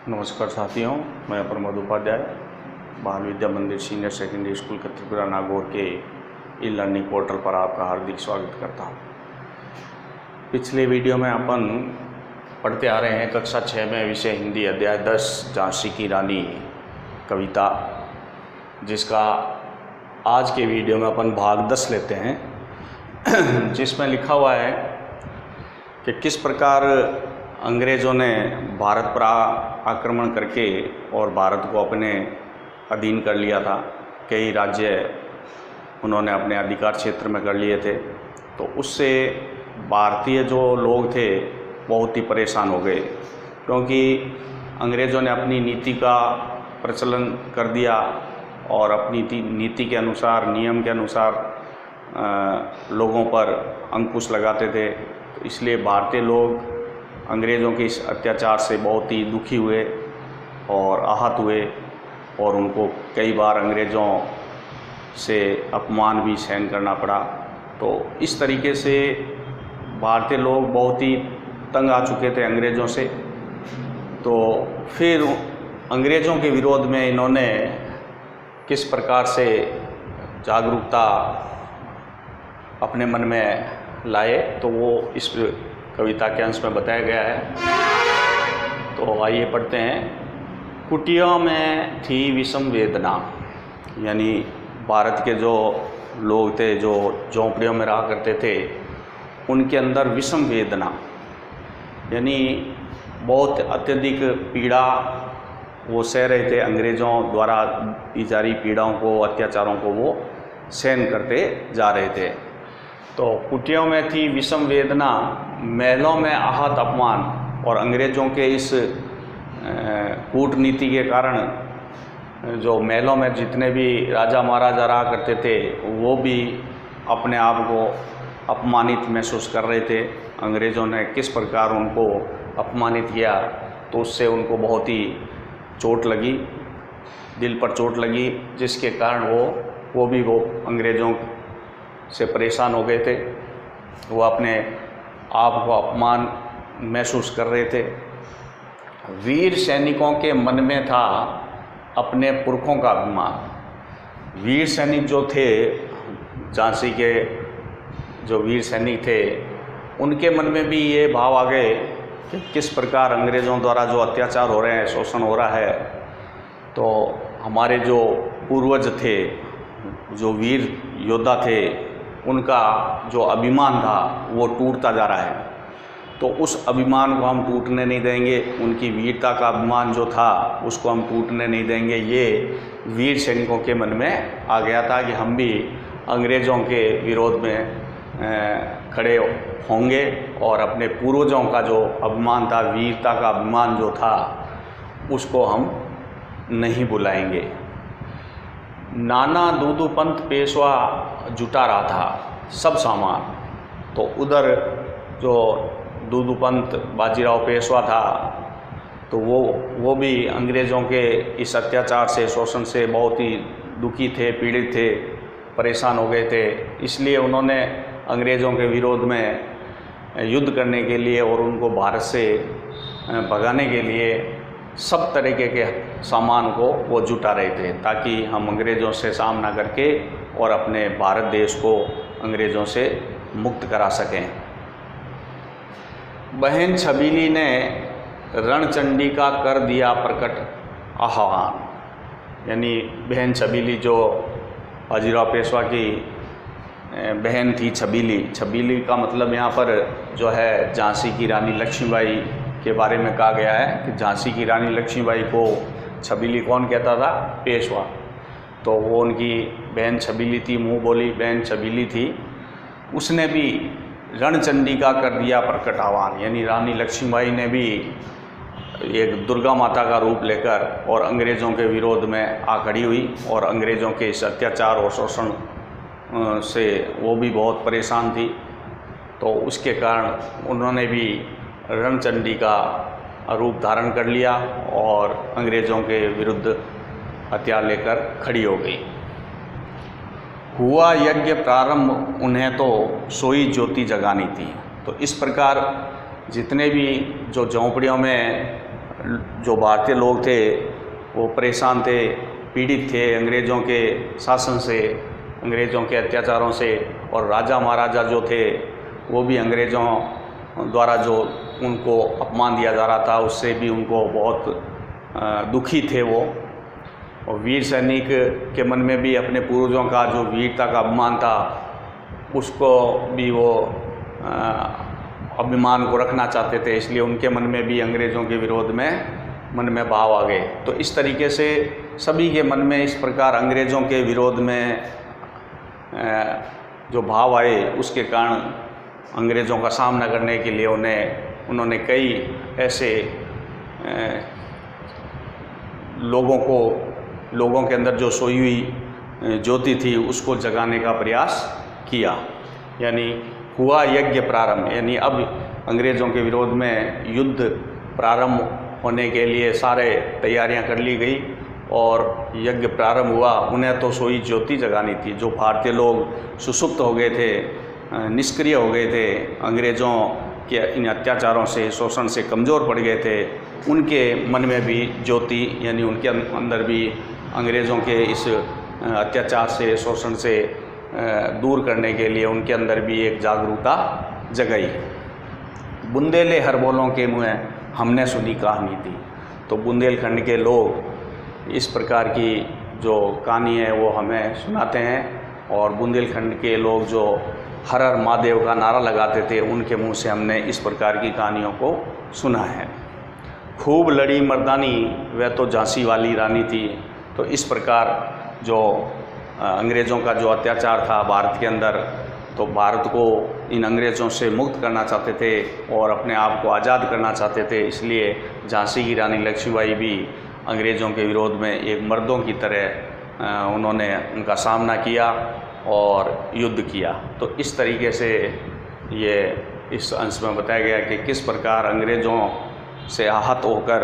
नमस्कार साथियों, मैं प्रमोद उपाध्याय बाल विद्या मंदिर senior secondary school Tripura Nagaur के ई लर्निंग पोर्टल पर आपका हार्दिक स्वागत करता हूं। पिछले वीडियो में अपन पढ़ते आ रहे हैं कक्षा 6 में विषय हिंदी अध्याय 10 झांसी की रानी कविता, जिसका आज के वीडियो में अपन भाग 10 लेते हैं जिसमें लिखा हुआ है कि किस प्रकार अंग्रेज़ों ने भारत पर आक्रमण करके और भारत को अपने अधीन कर लिया था। कई राज्य उन्होंने अपने अधिकार क्षेत्र में कर लिए थे, तो उससे भारतीय जो लोग थे बहुत ही परेशान हो गए, क्योंकि अंग्रेज़ों ने अपनी नीति का प्रचलन कर दिया और अपनी नीति के अनुसार, नियम के अनुसार लोगों पर अंकुश लगाते थे। तो इसलिए भारतीय लोग अंग्रेज़ों के इस अत्याचार से बहुत ही दुखी हुए और आहत हुए, और उनको कई बार अंग्रेज़ों से अपमान भी सहन करना पड़ा। तो इस तरीके से भारतीय लोग बहुत ही तंग आ चुके थे अंग्रेज़ों से। तो फिर अंग्रेज़ों के विरोध में इन्होंने किस प्रकार से जागरूकता अपने मन में लाए, तो वो इस कविता के अंश में बताया गया है। तो आइए पढ़ते हैं। कुटिया में थी विषम वेदना, यानी भारत के जो लोग थे जो झोंपड़ियों में रहा करते थे, उनके अंदर विषम वेदना यानी बहुत अत्यधिक पीड़ा वो सह रहे थे। अंग्रेज़ों द्वारा दी जा रही पीड़ाओं को, अत्याचारों को वो सहन करते जा रहे थे। तो कुटियों में थी विषम वेदना, महलों में आहत अपमान, और अंग्रेज़ों के इस कूटनीति के कारण जो महलों में जितने भी राजा महाराजा रहा करते थे वो भी अपने आप को अपमानित महसूस कर रहे थे। अंग्रेज़ों ने किस प्रकार उनको अपमानित किया, तो उससे उनको बहुत ही चोट लगी, दिल पर चोट लगी, जिसके कारण वो अंग्रेज़ों से परेशान हो गए थे। वो अपने आप को अपमान महसूस कर रहे थे। वीर सैनिकों के मन में था अपने पुरखों का अभिमान। वीर सैनिक जो थे, झांसी के जो वीर सैनिक थे, उनके मन में भी ये भाव आ गए कि किस प्रकार अंग्रेज़ों द्वारा जो अत्याचार हो रहे हैं, शोषण हो रहा है, तो हमारे जो पूर्वज थे, जो वीर योद्धा थे, उनका जो अभिमान था वो टूटता जा रहा है। तो उस अभिमान को हम टूटने नहीं देंगे, उनकी वीरता का अभिमान जो था उसको हम टूटने नहीं देंगे। ये वीर सैनिकों के मन में आ गया था कि हम भी अंग्रेज़ों के विरोध में खड़े होंगे और अपने पूर्वजों का जो अभिमान था, वीरता का अभिमान जो था, उसको हम नहीं बुलाएंगे। नाना दूदू पंत पेशवा जुटा रहा था सब सामान। तो उधर जो दूदू पंत बाजीराव पेशवा था, तो वो भी अंग्रेज़ों के इस अत्याचार से, शोषण से बहुत ही दुखी थे, पीड़ित थे, परेशान हो गए थे। इसलिए उन्होंने अंग्रेज़ों के विरोध में युद्ध करने के लिए और उनको भारत से भगाने के लिए सब तरीके के सामान को वो जुटा रहे थे, ताकि हम अंग्रेज़ों से सामना करके और अपने भारत देश को अंग्रेज़ों से मुक्त करा सकें। बहन छबीली ने रणचंडी का कर दिया प्रकट आह्वान, यानी बहन छबीली जो बाजीराव पेशवा की बहन थी, छबीली का मतलब यहाँ पर जो है झांसी की रानी लक्ष्मीबाई के बारे में कहा गया है कि झांसी की रानी लक्ष्मीबाई को छबीली कौन कहता था? पेशवा। तो वो उनकी बहन छबीली थी, मुँह बोली बहन छबीली थी। उसने भी रणचंडी का कर दिया प्रकट आह्वान, यानी रानी लक्ष्मीबाई ने भी एक दुर्गा माता का रूप लेकर और अंग्रेज़ों के विरोध में आ खड़ी हुई, और अंग्रेज़ों के इस अत्याचार और शोषण से वो भी बहुत परेशान थी। तो उसके कारण उन्होंने भी रणचंडी का रूप धारण कर लिया और अंग्रेज़ों के विरुद्ध हथियार लेकर खड़ी हो गई। हुआ यज्ञ प्रारंभ, उन्हें तो सोई ज्योति जगानी थी। तो इस प्रकार जितने भी जो झोंपड़ियों में जो भारतीय लोग थे वो परेशान थे, पीड़ित थे अंग्रेज़ों के शासन से, अंग्रेज़ों के अत्याचारों से, और राजा महाराजा जो थे वो भी अंग्रेज़ों द्वारा जो उनको अपमान दिया जा रहा था उससे भी उनको बहुत दुखी थे वो। और वीर सैनिक के मन में भी अपने पूर्वजों का जो वीरता का अभिमान था उसको भी वो अभिमान को रखना चाहते थे, इसलिए उनके मन में भी अंग्रेज़ों के विरोध में मन में भाव आ गए। तो इस तरीके से सभी के मन में इस प्रकार अंग्रेज़ों के विरोध में जो भाव आए उसके कारण अंग्रेज़ों का सामना करने के लिए उन्होंने कई ऐसे लोगों के अंदर जो सोई हुई ज्योति थी उसको जगाने का प्रयास किया। यानी हुआ यज्ञ प्रारंभ, यानी अब अंग्रेज़ों के विरोध में युद्ध प्रारंभ होने के लिए सारे तैयारियां कर ली गई और यज्ञ प्रारंभ हुआ। उन्हें तो सोई ज्योति जगानी थी। जो भारतीय लोग सुसुप्त हो गए थे, निष्क्रिय हो गए थे, अंग्रेज़ों के इन अत्याचारों से, शोषण से कमज़ोर पड़ गए थे, उनके मन में भी ज्योति, यानी उनके अंदर भी अंग्रेज़ों के इस अत्याचार से, शोषण से दूर करने के लिए उनके अंदर भी एक जागरूकता जगाई। बुंदेले हरबोलों के मुँह हमने सुनी कहानी थी। तो बुंदेलखंड के लोग इस प्रकार की जो कहानी है वो हमें सुनाते हैं, और बुंदेलखंड के लोग जो हर हर महादेव का नारा लगाते थे उनके मुंह से हमने इस प्रकार की कहानियों को सुना है। खूब लड़ी मर्दानी वह तो झांसी वाली रानी थी। तो इस प्रकार जो अंग्रेज़ों का जो अत्याचार था भारत के अंदर, तो भारत को इन अंग्रेज़ों से मुक्त करना चाहते थे और अपने आप को आज़ाद करना चाहते थे। इसलिए झांसी की रानी लक्ष्मीबाई भी अंग्रेज़ों के विरोध में एक मर्दों की तरह उन्होंने उनका सामना किया और युद्ध किया। तो इस तरीके से ये इस अंश में बताया गया कि किस प्रकार अंग्रेज़ों से आहत होकर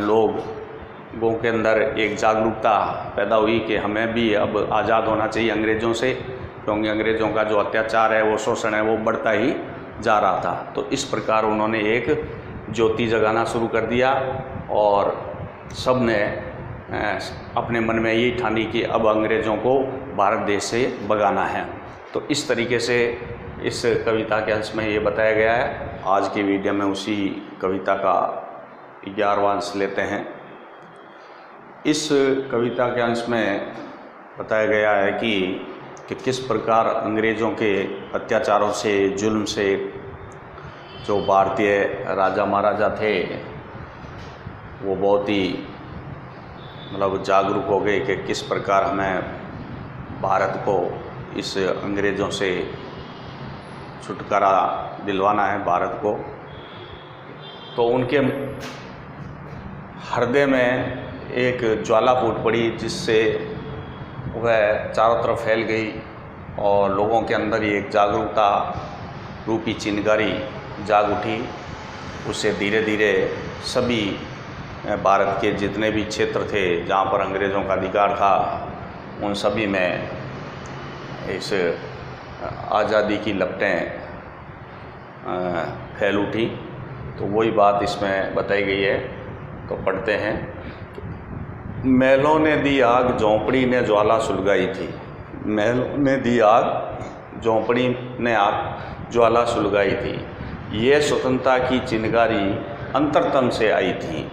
लोगों के अंदर एक जागरूकता पैदा हुई कि हमें भी अब आज़ाद होना चाहिए अंग्रेज़ों से, क्योंकि अंग्रेज़ों का जो अत्याचार है, वो शोषण है, वो बढ़ता ही जा रहा था। तो इस प्रकार उन्होंने एक ज्योति जगाना शुरू कर दिया और सब ने अपने मन में यही ठानी कि अब अंग्रेज़ों को भारत देश से भगाना है। तो इस तरीके से इस कविता के अंश में ये बताया गया है। आज की वीडियो में उसी कविता का 11वां अंश लेते हैं। इस कविता के अंश में बताया गया है कि किस प्रकार अंग्रेज़ों के अत्याचारों से, जुल्म से जो भारतीय राजा महाराजा थे वो बहुत ही मतलब जागरूक हो गए कि किस प्रकार हमें भारत को इस अंग्रेज़ों से छुटकारा दिलवाना है भारत को। तो उनके हृदय में एक ज्वाला फूट पड़ी जिससे वह चारों तरफ फैल गई और लोगों के अंदर एक जागरूकता रूपी चिंगारी जाग उठी। उससे धीरे धीरे सभी भारत के जितने भी क्षेत्र थे जहाँ पर अंग्रेज़ों का अधिकार था उन सभी में इस आज़ादी की लपटें फैल उठी। तो वही बात इसमें बताई गई है। तो पढ़ते हैं। महलों ने दी आग, झोंपड़ी ने ज्वाला सुलगाई थी। महलों ने दी आग, झोंपड़ी ने आग ज्वाला सुलगाई थी। ये स्वतंत्रता की चिंगारी अंतरतम से आई थी।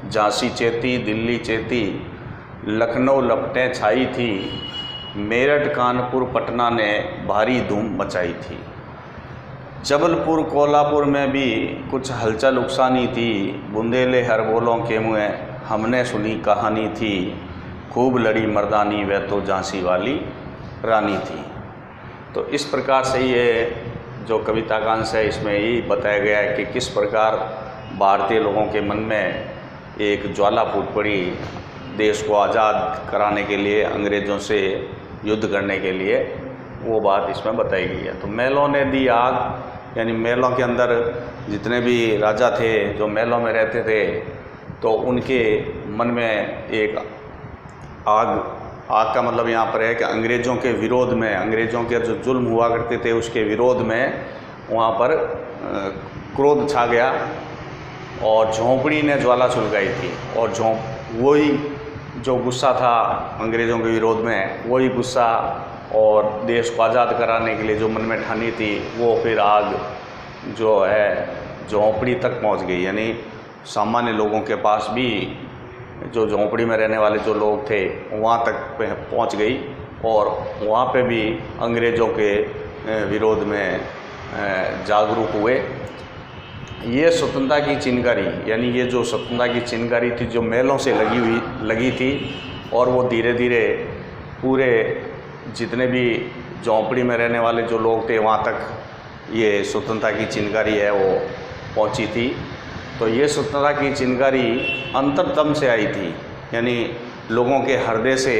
झांसी चेती, दिल्ली चेती, लखनऊ लपटें छाई थी। मेरठ, कानपुर, पटना ने भारी धूम मचाई थी। जबलपुर, कोल्हापुर में भी कुछ हलचल उकसानी थी। बुंदेले हरबोलों के मुँह हमने सुनी कहानी थी। खूब लड़ी मर्दानी वह तो झांसी वाली रानी थी। तो इस प्रकार से ये जो कविता का अंश है इसमें यही बताया गया है कि किस प्रकार भारतीय लोगों के मन में एक ज्वाला फूट पड़ी देश को आज़ाद कराने के लिए, अंग्रेज़ों से युद्ध करने के लिए। वो बात इसमें बताई गई है। तो महलों ने दी आग, यानी महलों के अंदर जितने भी राजा थे जो महलों में रहते थे तो उनके मन में एक आग का मतलब यहाँ पर है कि अंग्रेज़ों के विरोध में, अंग्रेज़ों के जो जुल्म हुआ करते थे उसके विरोध में वहाँ पर क्रोध छा गया और झोंपड़ी ने ज्वाला सुलगाई थी। और वही जो गुस्सा था अंग्रेज़ों के विरोध में, वही गुस्सा और देश को आज़ाद कराने के लिए जो मन में ठानी थी, वो फिर आग जो है झोंपड़ी तक पहुंच गई। यानी सामान्य लोगों के पास भी, जो झोंपड़ी में रहने वाले जो लोग थे, वहाँ तक पहुंच गई और वहाँ पे भी अंग्रेज़ों के विरोध में जागरूक हुए। ये स्वतंत्रता की चिनगारी, यानी ये जो स्वतंत्रता की चिनगारी थी, जो महलों से लगी थी, और वो धीरे धीरे पूरे जितने भी झोंपड़ी में रहने वाले जो लोग थे, वहाँ तक ये स्वतंत्रता की चिनगारी है वो पहुँची थी। तो ये स्वतंत्रता की चिनगारी अंतरतम से आई थी, यानी लोगों के हृदय से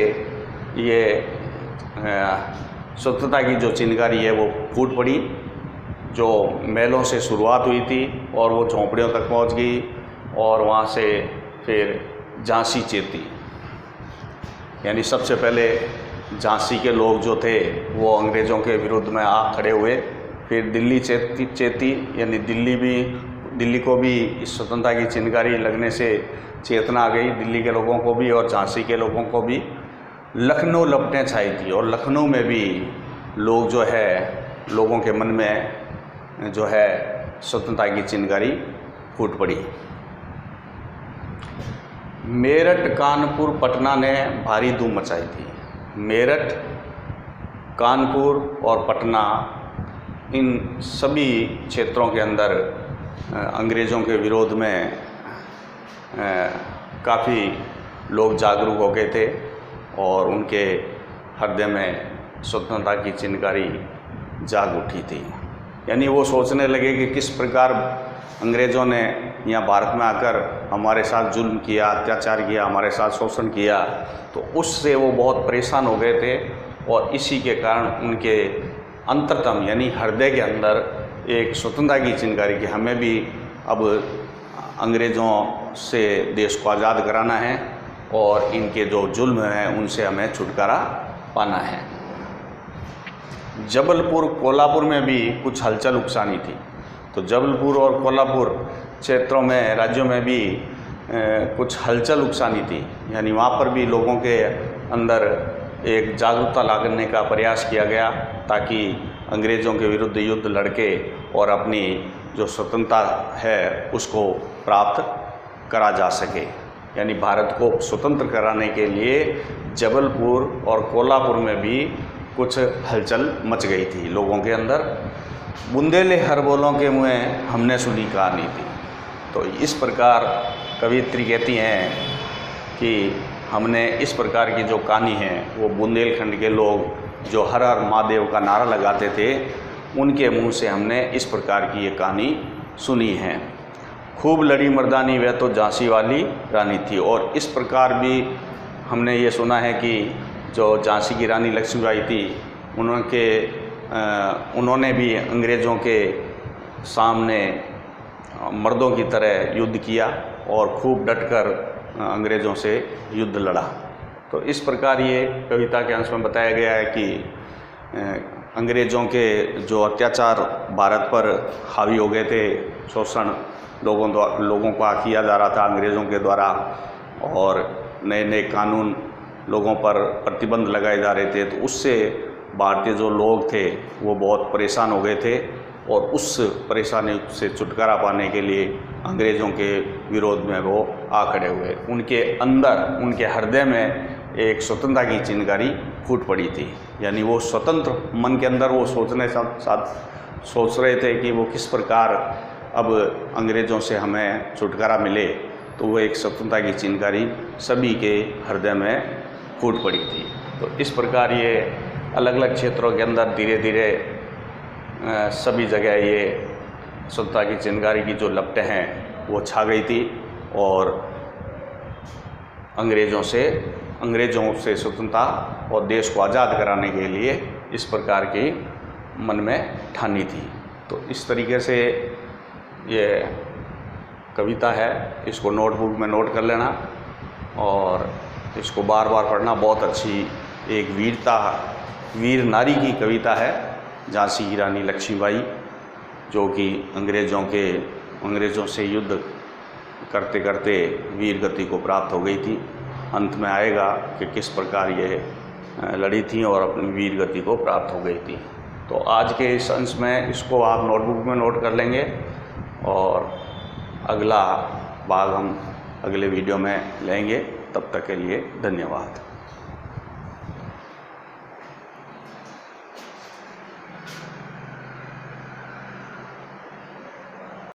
ये स्वतंत्रता की जो चिनगारी है वो फूट पड़ी, जो महलों से शुरुआत हुई थी और वो झोंपड़ियों तक पहुंच गई, और वहाँ से फिर झांसी चेती, यानी सबसे पहले झांसी के लोग जो थे वो अंग्रेज़ों के विरुद्ध में आ खड़े हुए। फिर दिल्ली चेती, यानी दिल्ली को भी इस स्वतंत्रता की चिनगारी लगने से चेतना आ गई, दिल्ली के लोगों को भी और झांसी के लोगों को भी। लखनऊ लपटें छाई थी, और लखनऊ में भी लोग जो है, लोगों के मन में जो है स्वतंत्रता की चिनगारी फूट पड़ी। मेरठ, कानपुर, पटना ने भारी धूम मचाई थी। मेरठ, कानपुर और पटना, इन सभी क्षेत्रों के अंदर अंग्रेज़ों के विरोध में काफ़ी लोग जागरूक हो गए थे और उनके हृदय में स्वतंत्रता की चिनगारी जाग उठी थी। यानी वो सोचने लगे कि किस प्रकार अंग्रेज़ों ने यहाँ भारत में आकर हमारे साथ जुल्म किया, अत्याचार किया, हमारे साथ शोषण किया। तो उससे वो बहुत परेशान हो गए थे, और इसी के कारण उनके अंतरतम, यानी हृदय के अंदर एक स्वतंत्रता की चिनगारी कि हमें भी अब अंग्रेज़ों से देश को आज़ाद कराना है और इनके जो जुल्म हैं उनसे हमें छुटकारा पाना है। जबलपुर, कोल्हापुर में भी कुछ हलचल उकसानी थी। तो जबलपुर और कोल्हापुर क्षेत्रों में, राज्यों में भी कुछ हलचल उकसानी थी, यानी वहाँ पर भी लोगों के अंदर एक जागरूकता लाने का प्रयास किया गया, ताकि अंग्रेज़ों के विरुद्ध युद्ध लड़के और अपनी जो स्वतंत्रता है उसको प्राप्त करा जा सके। यानी भारत को स्वतंत्र कराने के लिए जबलपुर और कोल्हापुर में भी कुछ हलचल मच गई थी लोगों के अंदर। बुंदेले हर बोलों के मुँह हमने सुनी कहानी थी। तो इस प्रकार कवियत्री कहती हैं कि हमने इस प्रकार की जो कहानी है वो बुंदेलखंड के लोग जो हर हर महादेव का नारा लगाते थे, उनके मुंह से हमने इस प्रकार की ये कहानी सुनी है। खूब लड़ी मर्दानी वह तो झांसी वाली रानी थी। और इस प्रकार भी हमने ये सुना है कि जो झांसी की रानी लक्ष्मीबाई थी, उन्होंने भी अंग्रेज़ों के सामने मर्दों की तरह युद्ध किया और खूब डटकर अंग्रेज़ों से युद्ध लड़ा। तो इस प्रकार ये कविता के अंश में बताया गया है कि अंग्रेज़ों के जो अत्याचार भारत पर हावी हो गए थे, शोषण लोगों को किया जा रहा था अंग्रेज़ों के द्वारा, और नए नए कानून लोगों पर प्रतिबंध लगाए जा रहे थे, तो उससे भारतीय जो लोग थे वो बहुत परेशान हो गए थे, और उस परेशानी से छुटकारा पाने के लिए अंग्रेज़ों के विरोध में वो आ खड़े हुए। उनके अंदर, उनके हृदय में एक स्वतंत्रता की चिनगारी फूट पड़ी थी। यानी वो स्वतंत्र मन के अंदर वो सोच रहे थे कि वो किस प्रकार अब अंग्रेज़ों से हमें छुटकारा मिले। तो वो एक स्वतंत्रता की चिनगारी सभी के हृदय में फूट पड़ी थी। तो इस प्रकार ये अलग अलग क्षेत्रों के अंदर धीरे धीरे सभी जगह ये स्वतंत्रता की चिनगारी की जो लपटें हैं वो छा गई थी, और अंग्रेज़ों से स्वतंत्रता और देश को आज़ाद कराने के लिए इस प्रकार की मन में ठानी थी। तो इस तरीके से ये कविता है, इसको नोटबुक में नोट कर लेना और इसको बार बार पढ़ना। बहुत अच्छी एक वीर नारी की कविता है, झांसी की रानी लक्ष्मीबाई, जो कि अंग्रेज़ों से युद्ध करते करते वीर गति को प्राप्त हो गई थी। अंत में आएगा कि किस प्रकार ये लड़ी थी और अपनी वीर गति को प्राप्त हो गई थी। तो आज के इस अंश में इसको आप नोटबुक में नोट कर लेंगे और अगला भाग हम अगले वीडियो में लेंगे। तब तक के लिए धन्यवाद।